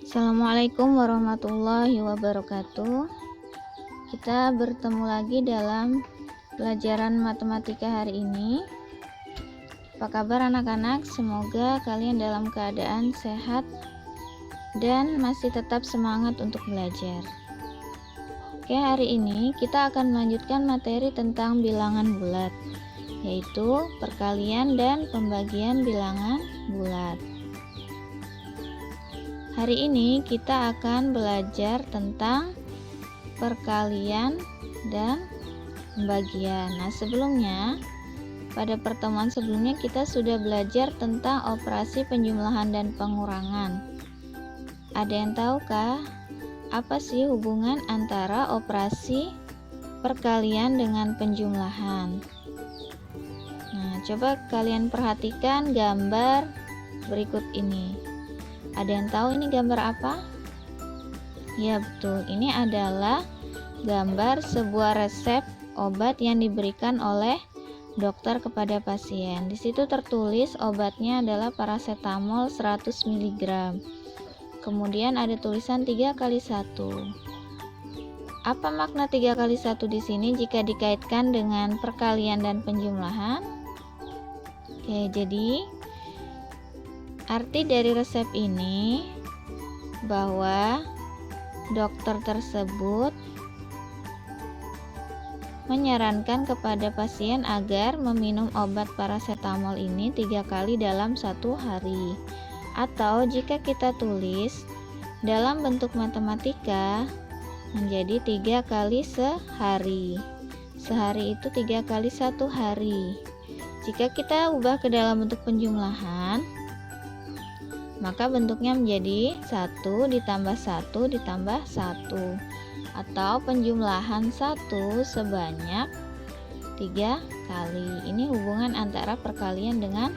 Assalamualaikum warahmatullahi wabarakatuh. Kita bertemu lagi dalam pelajaran matematika hari ini. Apa kabar anak-anak? Semoga kalian dalam keadaan sehat dan masih tetap semangat untuk belajar. Oke, hari ini kita akan melanjutkan materi tentang bilangan bulat, yaitu perkalian dan pembagian bilangan bulat. Hari ini kita akan belajar tentang perkalian dan pembagian. Nah, sebelumnya pada pertemuan sebelumnya kita sudah belajar tentang operasi penjumlahan dan pengurangan. Ada yang tahukah apa sih hubungan antara operasi perkalian dengan penjumlahan? Nah, coba kalian perhatikan gambar berikut ini. Ada yang tahu ini gambar apa? Ya, betul. Ini adalah gambar sebuah resep obat yang diberikan oleh dokter kepada pasien. Di situ tertulis obatnya adalah paracetamol 100 mg. Kemudian ada tulisan 3 kali 1. Apa makna 3 kali 1 di sini jika dikaitkan dengan perkalian dan penjumlahan? Oke, jadi arti dari resep ini bahwa dokter tersebut menyarankan kepada pasien agar meminum obat paracetamol ini 3 kali dalam 1 hari. Atau jika kita tulis dalam bentuk matematika menjadi 3 kali sehari. Sehari itu 3 kali 1 hari. Jika kita ubah ke dalam bentuk penjumlahan, maka bentuknya menjadi 1 ditambah 1 ditambah 1, atau penjumlahan 1 sebanyak 3 kali. Ini hubungan antara perkalian dengan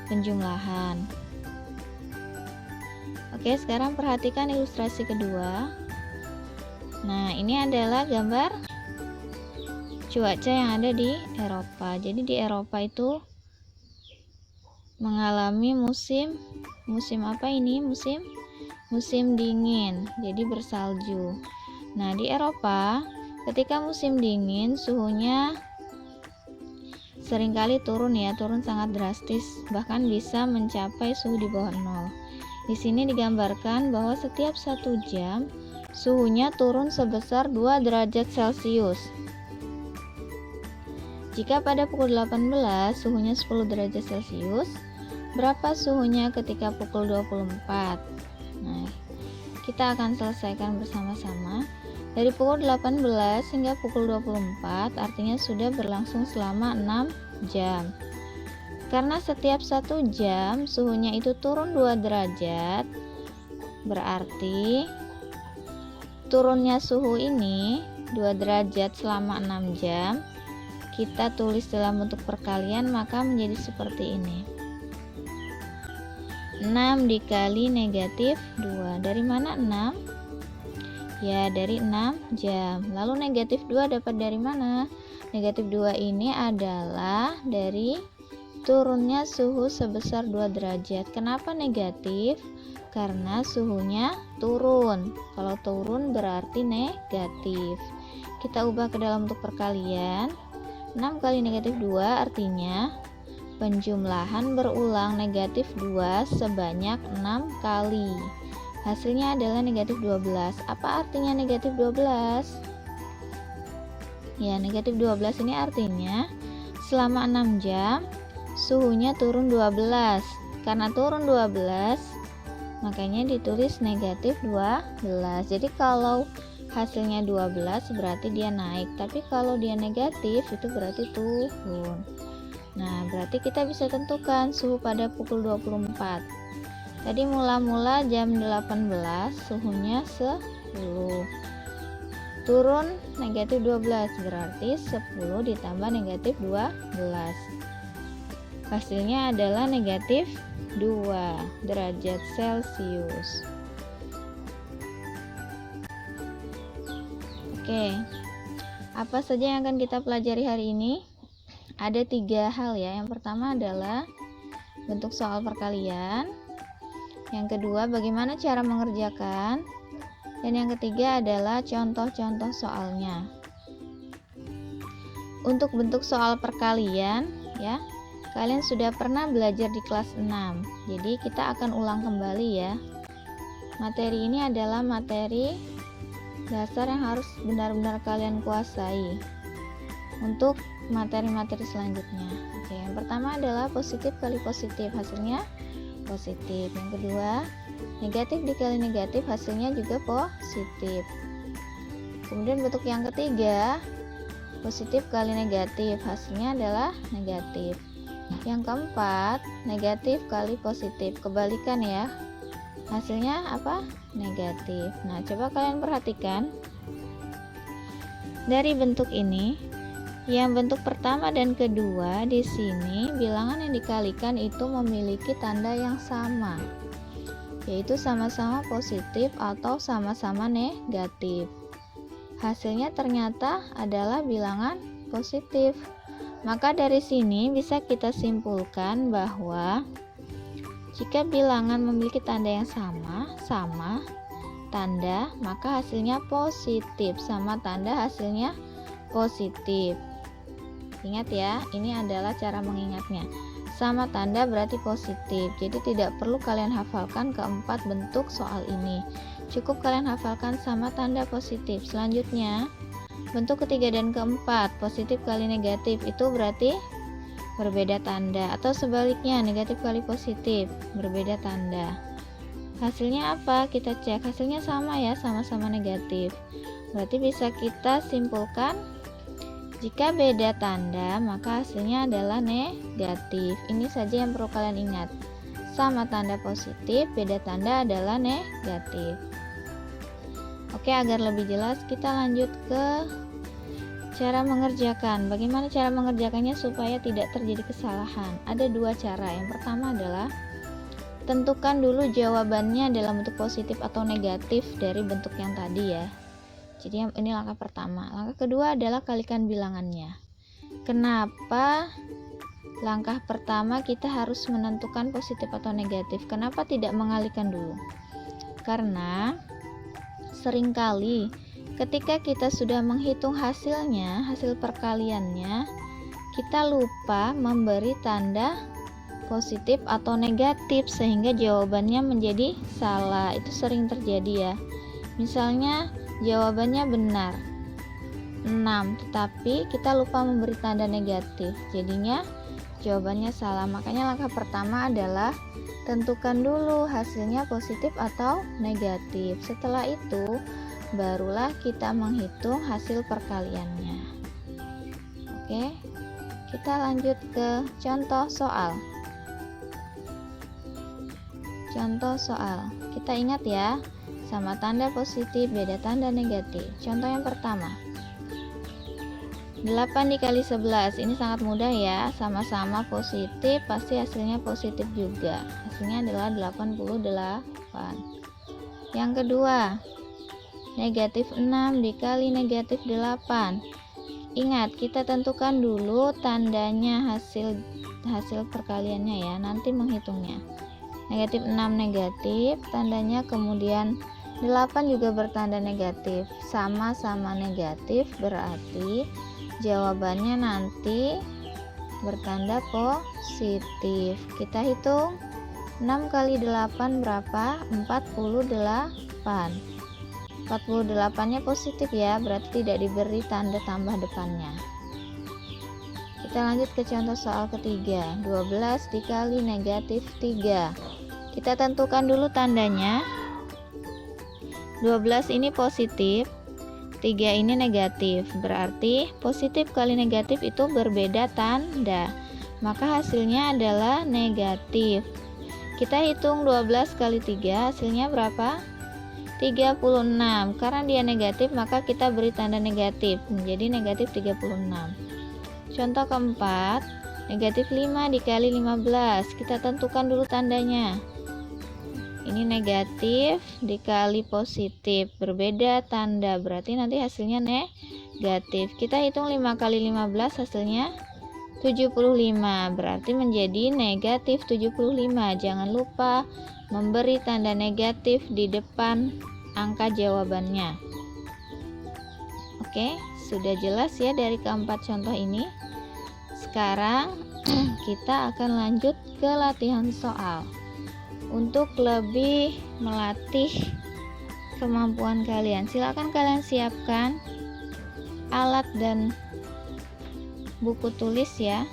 penjumlahan. Oke, sekarang perhatikan ilustrasi kedua. Nah, ini adalah gambar cuaca yang ada di Eropa. Jadi di Eropa itu mengalami musim apa ini? Musim dingin, jadi bersalju. Nah, di Eropa ketika musim dingin suhunya seringkali turun sangat drastis, bahkan bisa mencapai suhu di bawah 0. Di sini digambarkan bahwa setiap 1 jam suhunya turun sebesar 2 derajat Celcius. Jika pada pukul 18 suhunya 10 derajat Celcius, berapa suhunya ketika pukul 24? Nah, kita akan selesaikan bersama-sama. Dari pukul 18 hingga pukul 24 artinya sudah berlangsung selama 6 jam. Karena setiap 1 jam suhunya itu turun 2 derajat, berarti turunnya suhu ini 2 derajat selama 6 jam. Kita tulis dalam bentuk perkalian, maka menjadi seperti ini. 6 dikali negatif 2. Dari mana 6? Ya, dari 6 jam. Lalu negatif 2 dapat dari mana? Negatif 2 ini adalah dari turunnya suhu sebesar 2 derajat. Kenapa negatif? Karena suhunya turun. Kalau turun berarti negatif. Kita ubah ke dalam bentuk perkalian. 6 kali negatif 2 artinya penjumlahan berulang negatif 2 sebanyak 6 kali. Hasilnya adalah negatif 12. Apa artinya negatif 12? Ya, negatif 12 ini artinya selama 6 jam suhunya turun 12. Karena turun 12, makanya ditulis negatif 12. Jadi kalau hasilnya 12 berarti dia naik, tapi kalau dia negatif itu berarti turun. Nah, berarti kita bisa tentukan suhu pada pukul 24. Tadi mula-mula jam 18 suhunya 10. Turun negatif 12 berarti 10 ditambah negatif 12. Hasilnya adalah negatif 2 derajat Celcius. Oke, apa saja yang akan kita pelajari hari ini? Ada 3 hal ya. Yang pertama adalah bentuk soal perkalian, Yang kedua, bagaimana cara mengerjakan. Dan yang ketiga adalah contoh-contoh soalnya. Untuk bentuk soal perkalian, ya, kalian sudah pernah belajar di kelas 6. Jadi kita akan ulang kembali ya. Materi ini adalah materi dasar yang harus benar-benar kalian kuasai untuk materi-materi selanjutnya. Oke, yang pertama adalah positif kali positif, hasilnya positif. Yang kedua, negatif dikali negatif, hasilnya juga positif. Kemudian bentuk yang ketiga, positif kali negatif, hasilnya adalah negatif. Yang keempat, negatif kali positif, kebalikan ya, hasilnya apa? Negatif. Nah, coba kalian perhatikan dari bentuk ini, yang bentuk pertama dan kedua di sini bilangan yang dikalikan itu memiliki tanda yang sama, yaitu sama-sama positif atau sama-sama negatif. Hasilnya ternyata adalah bilangan positif. Maka dari sini bisa kita simpulkan bahwa jika bilangan memiliki tanda yang sama tanda, maka hasilnya positif, sama tanda hasilnya positif. Ingat ya, ini adalah cara mengingatnya. Sama tanda berarti positif. Jadi tidak perlu kalian hafalkan keempat bentuk soal ini. Cukup kalian hafalkan sama tanda positif. Selanjutnya, bentuk ketiga dan keempat, positif kali negatif, itu berarti berbeda tanda, atau sebaliknya negatif kali positif, berbeda tanda. Hasilnya apa? Kita cek, hasilnya sama ya, sama-sama negatif. Berarti bisa kita simpulkan jika beda tanda maka hasilnya adalah negatif. Ini saja yang perlu kalian ingat. Sama tanda positif, beda tanda adalah negatif. Oke, agar lebih jelas kita lanjut ke cara mengerjakan. Bagaimana cara mengerjakannya supaya tidak terjadi kesalahan? Ada dua cara. Yang pertama adalah tentukan dulu jawabannya dalam bentuk positif atau negatif dari bentuk yang tadi ya. Jadi ini langkah pertama. Langkah kedua adalah kalikan bilangannya. Kenapa langkah pertama kita harus menentukan positif atau negatif? Kenapa tidak mengalihkan dulu? Karena seringkali ketika kita sudah menghitung hasilnya, hasil perkaliannya, kita lupa memberi tanda positif atau negatif sehingga jawabannya menjadi salah. Itu sering terjadi ya. Misalnya jawabannya benar 6, tetapi kita lupa memberi tanda negatif, jadinya jawabannya salah. Makanya langkah pertama adalah tentukan dulu hasilnya positif atau negatif. Setelah itu barulah kita menghitung hasil perkaliannya. Oke, kita lanjut ke contoh soal. Contoh soal, kita ingat ya, sama tanda positif, beda tanda negatif. Contoh yang pertama, 8 dikali 11, ini sangat mudah ya, sama-sama positif, pasti hasilnya positif juga. Hasilnya adalah 88. Yang kedua, negatif 6 dikali negatif 8. Ingat, kita tentukan dulu tandanya hasil perkaliannya ya, nanti menghitungnya. Negatif 6 negatif, tandanya, kemudian 8 juga bertanda negatif, sama-sama negatif, berarti jawabannya nanti bertanda positif. Kita hitung 6 kali 8 berapa? 48. 48 nya positif ya, berarti tidak diberi tanda tambah depannya. Kita lanjut ke contoh soal ketiga, 12 dikali negatif 3. Kita tentukan dulu tandanya. 12 ini positif, 3 ini negatif, berarti positif kali negatif itu berbeda tanda, maka hasilnya adalah negatif. Kita hitung 12 kali 3, hasilnya berapa? 36. Karena dia negatif maka kita beri tanda negatif, menjadi negatif 36. Contoh keempat, negatif 5 dikali 15. Kita tentukan dulu tandanya. Ini negatif dikali positif, berbeda tanda, berarti nanti hasilnya negatif. Kita hitung 5 kali 15, hasilnya 75, berarti menjadi negatif 75. Jangan lupa memberi tanda negatif di depan angka jawabannya. Oke, sudah jelas ya dari keempat contoh ini. Sekarang kita akan lanjut ke latihan soal. Untuk lebih melatih kemampuan kalian, silakan kalian siapkan alat dan buku tulis ya.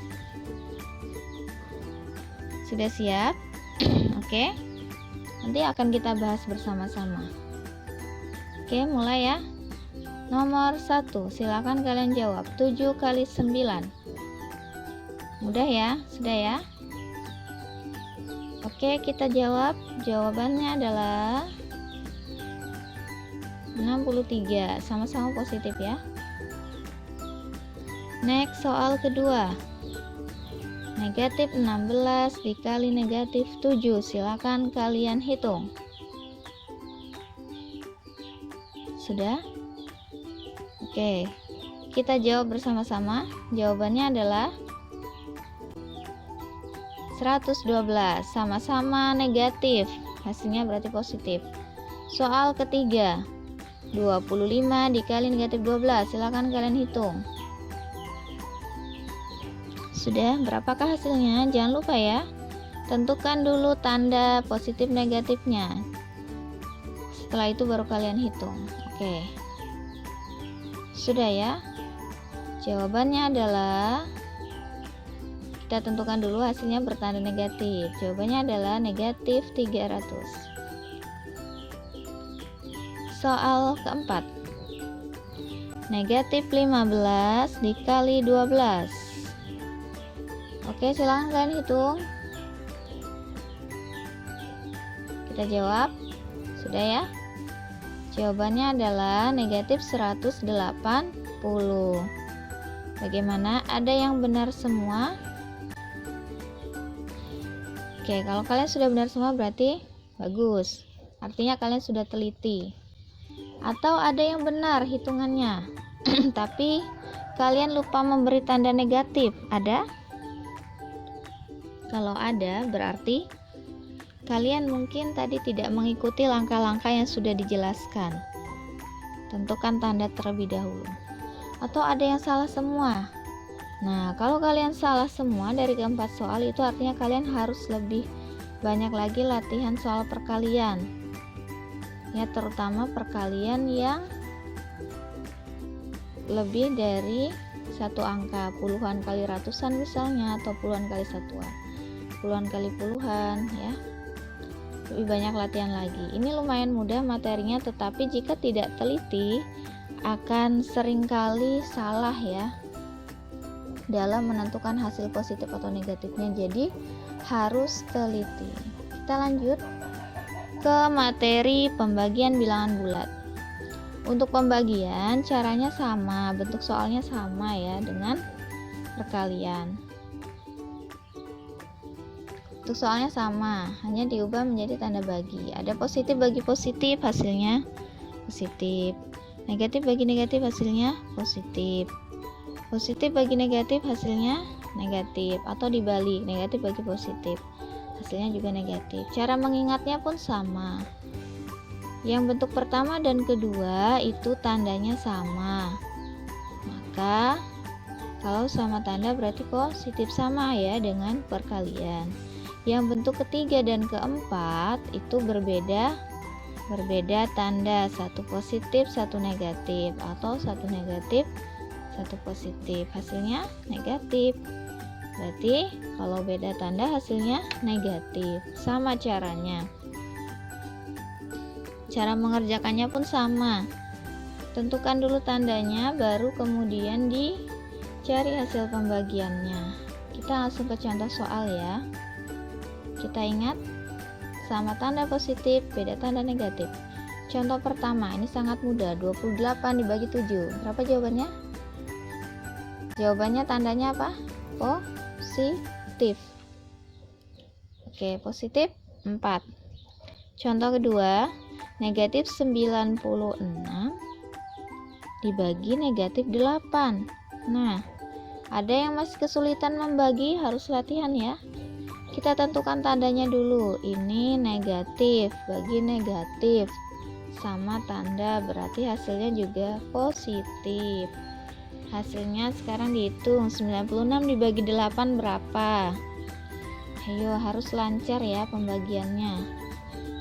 Sudah siap? Oke. Nanti akan kita bahas bersama-sama. Oke, mulai ya. Nomor 1, silakan kalian jawab. 7 kali 9. Mudah ya? Sudah ya? Oke, kita jawab. Jawabannya adalah 63. Sama-sama positif ya. Next, soal kedua. Negatif 16 dikali negatif 7. Silakan kalian hitung. Sudah? Oke, kita jawab bersama-sama. Jawabannya adalah 112. Sama-sama negatif. Hasilnya berarti positif. Soal ketiga. 25 dikali negatif 12. Silakan kalian hitung. Sudah, berapakah hasilnya? Jangan lupa ya, tentukan dulu tanda positif negatifnya. Setelah itu baru kalian hitung. Oke, sudah ya. Jawabannya adalah, kita tentukan dulu hasilnya bertanda negatif. Jawabannya adalah negatif 300. Soal keempat. Negatif 15 dikali 12. Oke, silahkan kalian hitung. Kita jawab. Sudah ya? Jawabannya adalah negatif 180. Bagaimana? Ada yang benar semua? Oke, kalau kalian sudah benar semua berarti bagus. Artinya kalian sudah teliti. Atau ada yang benar hitungannya, tapi kalian lupa memberi tanda negatif. Ada? Kalau ada, berarti kalian mungkin tadi tidak mengikuti langkah-langkah yang sudah dijelaskan. Tentukan tanda terlebih dahulu. Atau ada yang salah semua. Nah, kalau kalian salah semua dari keempat soal, itu artinya kalian harus lebih banyak lagi latihan soal perkalian. Ya, terutama perkalian yang lebih dari satu angka, puluhan kali ratusan misalnya, atau puluhan kali satuan, puluhan kali puluhan ya. Lebih banyak latihan lagi. Ini lumayan mudah materinya, tetapi jika tidak teliti akan seringkali salah ya dalam menentukan hasil positif atau negatifnya. Jadi harus teliti. Kita lanjut ke materi pembagian bilangan bulat. Untuk pembagian caranya sama, bentuk soalnya sama ya dengan perkalian. Untuk soalnya sama, hanya diubah menjadi tanda bagi. Ada positif bagi positif, hasilnya positif. Negatif bagi negatif, hasilnya positif. Positif bagi negatif, hasilnya negatif. Atau dibalik, negatif bagi positif, hasilnya juga negatif. Cara mengingatnya pun sama. Yang bentuk pertama dan kedua itu tandanya sama. Maka kalau sama tanda berarti positif, sama ya dengan perkalian. Yang bentuk ketiga dan keempat itu berbeda tanda, satu positif satu negatif, atau satu negatif satu positif, hasilnya negatif. Berarti kalau beda tanda hasilnya negatif. Sama caranya, cara mengerjakannya pun sama. Tentukan dulu tandanya, baru kemudian dicari hasil pembagiannya. Kita langsung ke contoh soal ya. Kita ingat, sama tanda positif, beda tanda negatif. Contoh pertama, ini sangat mudah, 28 dibagi 7. Berapa jawabannya? Jawabannya tandanya apa? Positif. Oke, positif 4. Contoh kedua, negatif 96 dibagi negatif 8. Nah, Ada yang masih kesulitan membagi, harus latihan ya. Kita tentukan tandanya dulu. Ini negatif, bagi negatif. Sama tanda, berarti hasilnya juga positif. Hasilnya sekarang dihitung. 96 dibagi 8 berapa? Ayo, harus lancar ya pembagiannya.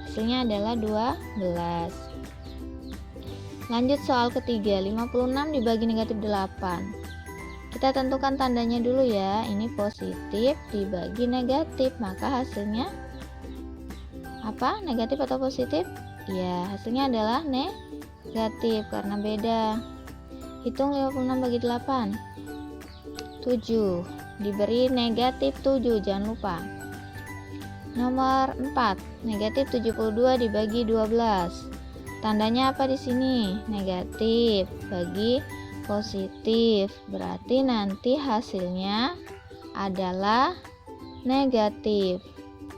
Hasilnya adalah 12. Lanjut soal ketiga. 56 dibagi negatif 8. Kita tentukan tandanya dulu ya. Ini positif dibagi negatif, maka hasilnya apa? Negatif atau positif? Ya, hasilnya adalah negatif karena beda. Hitung 56 bagi 8. 7. Diberi negatif 7, jangan lupa. Nomor 4, negatif 72 dibagi 12. Tandanya apa di sini? Negatif bagi positif, berarti nanti hasilnya adalah negatif.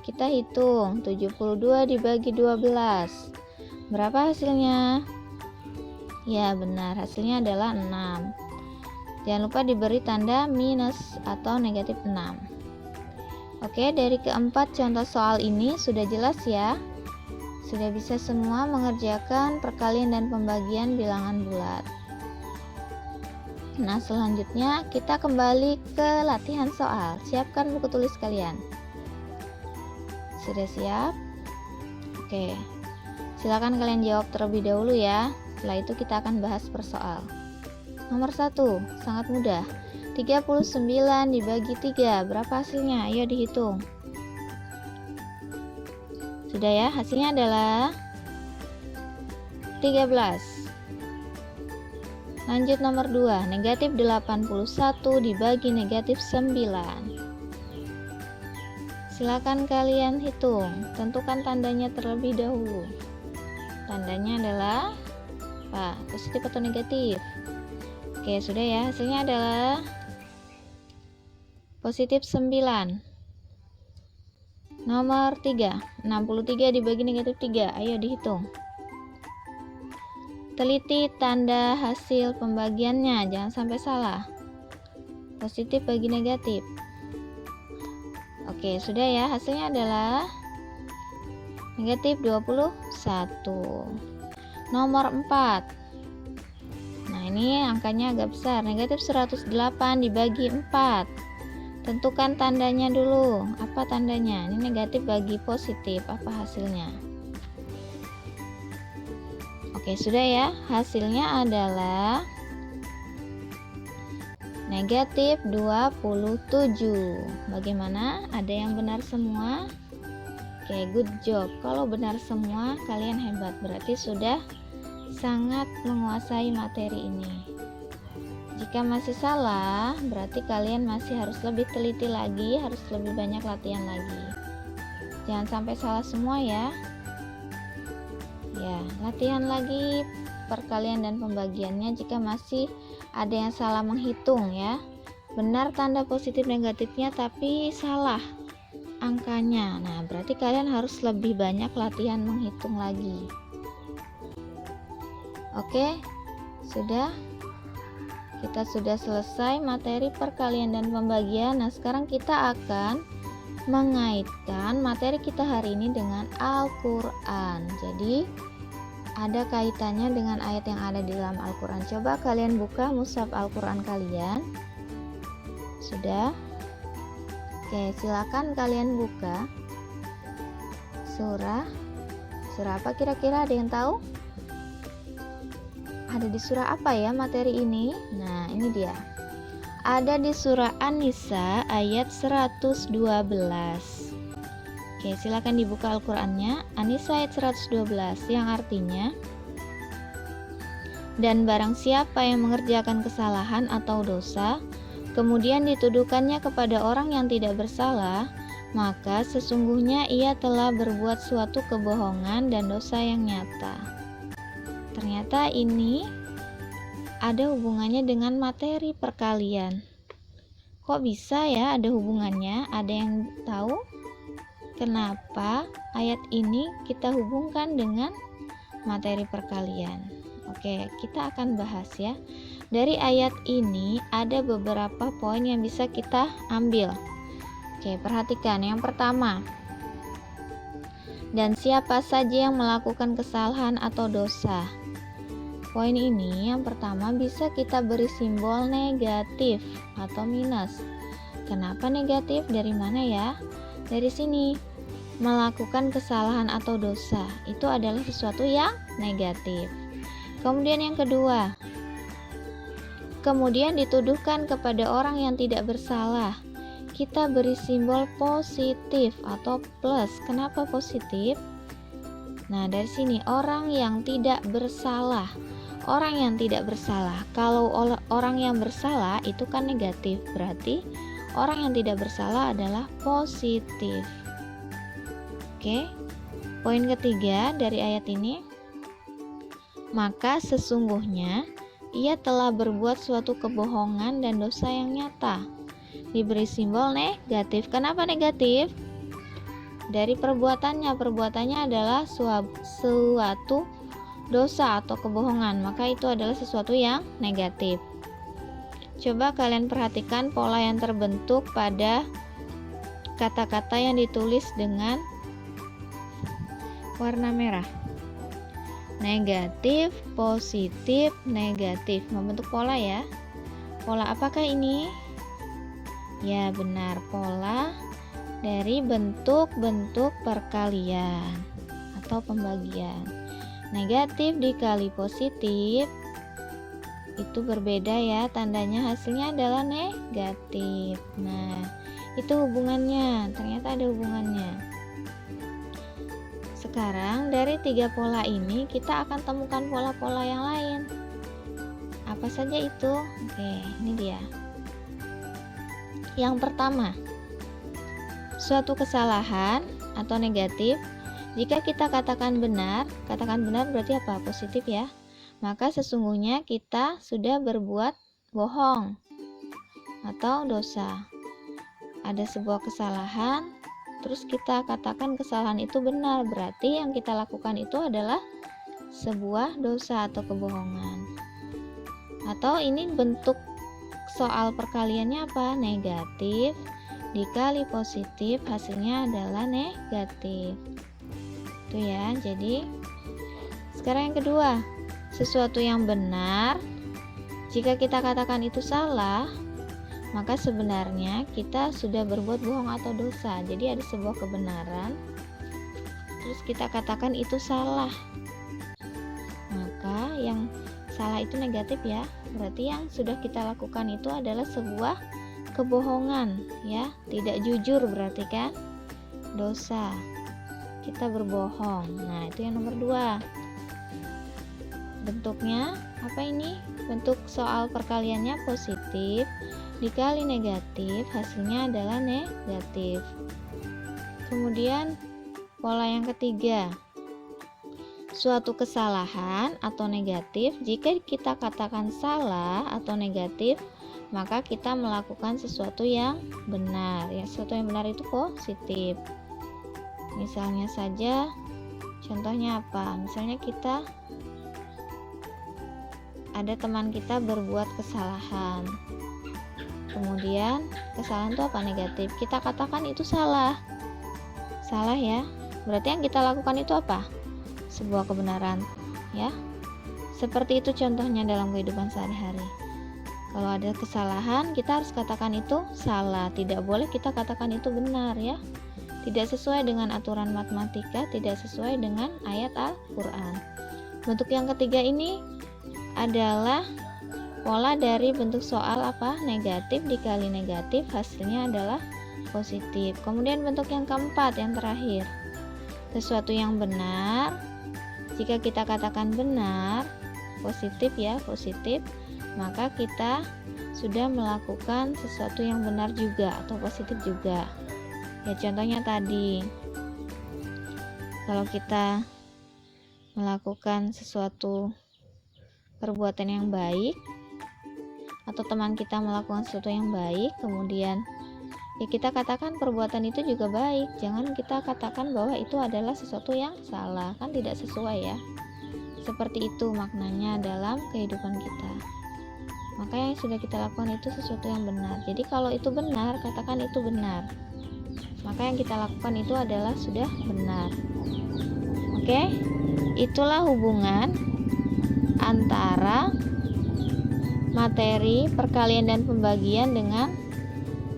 Kita hitung 72 dibagi 12. Berapa hasilnya? Ya benar, hasilnya adalah 6. Jangan lupa diberi tanda minus atau negatif 6. Oke, dari keempat contoh soal ini sudah jelas ya. Sudah bisa semua mengerjakan perkalian dan pembagian bilangan bulat. Nah, selanjutnya kita kembali ke latihan soal. Siapkan buku tulis kalian. Sudah siap? Oke. Silakan kalian jawab terlebih dahulu ya. Setelah itu kita akan bahas per soal. Nomor 1, sangat mudah. 39 dibagi 3, berapa hasilnya? Ayo dihitung. Sudah ya, hasilnya adalah 13. Lanjut nomor 2, negatif 81 dibagi negatif 9. Silakan kalian hitung, tentukan tandanya terlebih dahulu. Tandanya adalah apa? Positif atau negatif? Oke, sudah ya, hasilnya adalah positif 9. Nomor 3, 63 dibagi negatif 3, ayo dihitung. Teliti tanda hasil pembagiannya, jangan sampai salah. Positif bagi negatif. Oke, sudah ya, hasilnya adalah negatif 21. Nomor 4. Nah, ini angkanya agak besar, negatif 108 dibagi 4. Tentukan tandanya dulu. Apa tandanya? Ini negatif bagi positif, apa hasilnya? Oke, sudah ya. Hasilnya adalah negatif 27. Bagaimana? Ada yang benar semua? Oke, good job. Kalau benar semua, kalian hebat. Berarti sudah sangat menguasai materi ini. Jika masih salah, berarti kalian masih harus lebih teliti lagi, harus lebih banyak latihan lagi. Jangan sampai salah semua ya. Ya, latihan lagi perkalian dan pembagiannya jika masih ada yang salah menghitung ya. Benar tanda positif negatifnya tapi salah angkanya. Nah, berarti kalian harus lebih banyak latihan menghitung lagi. Oke, sudah. Kita sudah selesai materi perkalian dan pembagian. Nah, sekarang kita akan mengaitkan materi kita hari ini dengan Al-Quran. Jadi ada kaitannya dengan ayat yang ada di dalam Al-Quran. Coba kalian buka mushaf Al-Quran kalian. Sudah? Oke, silakan kalian buka surah apa kira-kira, ada yang tahu? Ada di surah apa ya materi ini? Nah, ini dia. Ada di surah An-Nisa ayat 112. Oke, silakan dibuka Al-Qur'annya. An-Nisa ayat 112 yang artinya, dan barang siapa yang mengerjakan kesalahan atau dosa, kemudian dituduhkannya kepada orang yang tidak bersalah, maka sesungguhnya ia telah berbuat suatu kebohongan dan dosa yang nyata. Ternyata ini ada hubungannya dengan materi perkalian. Kok bisa ya ada hubungannya? Ada yang tahu kenapa ayat ini kita hubungkan dengan materi perkalian? Oke, kita akan bahas ya. Dari ayat ini ada beberapa poin yang bisa kita ambil. Oke, perhatikan yang pertama. Dan siapa saja yang melakukan kesalahan atau dosa. Poin ini yang pertama bisa kita beri simbol negatif atau minus. Kenapa negatif? Dari mana ya? Dari sini. Melakukan kesalahan atau dosa itu adalah sesuatu yang negatif. Kemudian yang kedua, kemudian dituduhkan kepada orang yang tidak bersalah. Kita beri simbol positif atau plus. Kenapa positif? Nah, dari sini orang yang tidak bersalah. Orang yang tidak bersalah. Kalau orang yang bersalah itu kan negatif, berarti orang yang tidak bersalah adalah positif. Oke. Poin ketiga dari ayat ini, maka sesungguhnya ia telah berbuat suatu kebohongan dan dosa yang nyata. Diberi simbol negatif. Kenapa negatif? Dari perbuatannya. Perbuatannya adalah suatu dosa atau kebohongan, maka itu adalah sesuatu yang negatif. Coba kalian perhatikan pola yang terbentuk pada kata-kata yang ditulis dengan warna merah. Negatif, positif, negatif. Membentuk pola ya. Pola apakah ini? Ya, benar, pola dari bentuk-bentuk perkalian atau pembagian. Negatif dikali positif itu berbeda ya, tandanya hasilnya adalah negatif. Nah, itu hubungannya, ternyata ada hubungannya. Sekarang dari 3 pola ini kita akan temukan pola-pola yang lain. Apa saja itu? Oke, ini dia. Yang pertama, suatu kesalahan atau negatif. Jika kita katakan benar berarti apa? Positif ya. Maka sesungguhnya kita sudah berbuat bohong atau dosa. Ada sebuah kesalahan, terus kita katakan kesalahan itu benar, berarti yang kita lakukan itu adalah sebuah dosa atau kebohongan. Atau ini bentuk soal perkaliannya apa? Negatif dikali positif, hasilnya adalah negatif. Itu ya. Jadi sekarang yang kedua, sesuatu yang benar jika kita katakan itu salah, maka sebenarnya kita sudah berbuat bohong atau dosa. Jadi ada sebuah kebenaran, terus kita katakan itu salah, maka yang salah itu negatif ya. Berarti yang sudah kita lakukan itu adalah sebuah kebohongan ya, tidak jujur, berarti kan dosa, kita berbohong. Nah, itu yang nomor 2. Bentuknya apa ini? Bentuk soal perkaliannya positif dikali negatif, hasilnya adalah negatif. Kemudian pola yang ketiga, suatu kesalahan atau negatif. Jika kita katakan salah atau negatif, maka kita melakukan sesuatu yang benar ya. Sesuatu yang benar itu positif. Misalnya saja, contohnya apa? Misalnya kita ada teman kita berbuat kesalahan, kemudian kesalahan itu apa? Negatif. Kita katakan itu salah ya, berarti yang kita lakukan itu apa? Sebuah kebenaran ya. Seperti itu contohnya dalam kehidupan sehari-hari. Kalau ada kesalahan, kita harus katakan itu salah, tidak boleh kita katakan itu benar ya. Tidak sesuai dengan aturan matematika, tidak sesuai dengan ayat Al-Quran. Bentuk yang ketiga ini adalah pola dari bentuk soal apa? Negatif dikali negatif, hasilnya adalah positif. Kemudian bentuk yang keempat, yang terakhir, sesuatu yang benar. Jika kita katakan benar, positif ya, positif, maka kita sudah melakukan sesuatu yang benar juga atau positif juga ya. Contohnya tadi, kalau kita melakukan sesuatu perbuatan yang baik, atau teman kita melakukan sesuatu yang baik, kemudian ya kita katakan perbuatan itu juga baik. Jangan kita katakan bahwa itu adalah sesuatu yang salah, kan tidak sesuai ya. Seperti itu maknanya dalam kehidupan kita. maka yang sudah kita lakukan itu sesuatu yang benar. Jadi kalau itu benar, katakan itu benar, maka yang kita lakukan itu adalah sudah benar. Oke, itulah hubungan antara materi perkalian dan pembagian dengan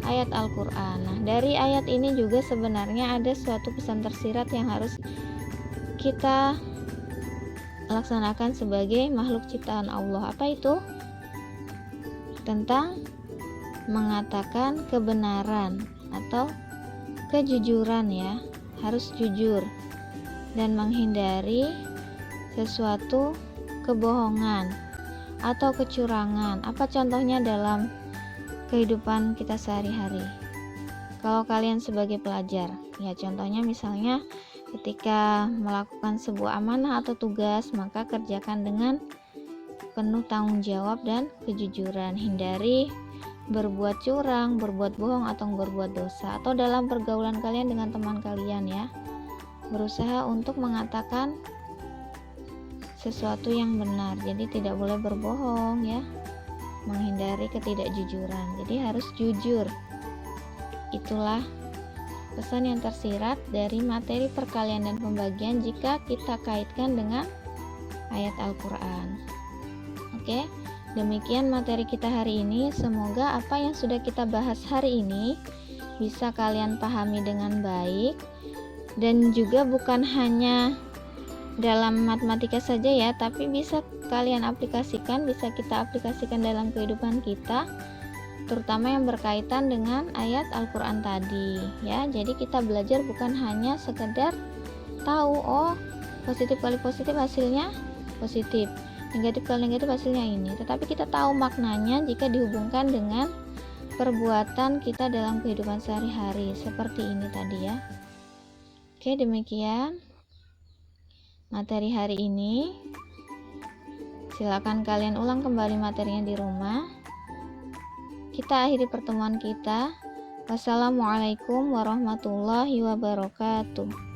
ayat Al-Quran. Nah, dari ayat ini juga sebenarnya ada suatu pesan tersirat yang harus kita laksanakan sebagai makhluk ciptaan Allah. Apa itu? Tentang mengatakan kebenaran atau kejujuran, ya, harus jujur dan menghindari sesuatu kebohongan atau kecurangan. Apa contohnya dalam kehidupan kita sehari-hari? Kalau kalian sebagai pelajar, ya contohnya misalnya ketika melakukan sebuah amanah atau tugas, maka kerjakan dengan penuh tanggung jawab dan kejujuran. Hindari berbuat curang, berbuat bohong, atau berbuat dosa. Atau dalam pergaulan kalian dengan teman kalian, ya, berusaha untuk mengatakan sesuatu yang benar. Jadi tidak boleh berbohong, ya, menghindari ketidakjujuran. Jadi harus jujur. Itulah pesan yang tersirat dari materi perkalian dan pembagian jika kita kaitkan dengan ayat Al-Quran. Oke, demikian materi kita hari ini. Semoga apa yang sudah kita bahas hari ini bisa kalian pahami dengan baik, dan juga bukan hanya dalam matematika saja, ya, tapi bisa kalian aplikasikan, bisa kita aplikasikan dalam kehidupan kita, terutama yang berkaitan dengan ayat Al-Quran tadi, ya. Jadi kita belajar bukan hanya sekedar tahu, oh positif kali positif hasilnya positif, negatif kali negatif hasilnya ini, tetapi kita tahu maknanya jika dihubungkan dengan perbuatan kita dalam kehidupan sehari-hari seperti ini tadi, ya. Oke, demikian materi hari ini. Silakan kalian ulang kembali materinya di rumah. Kita akhiri pertemuan kita. Wassalamualaikum warahmatullahi wabarakatuh.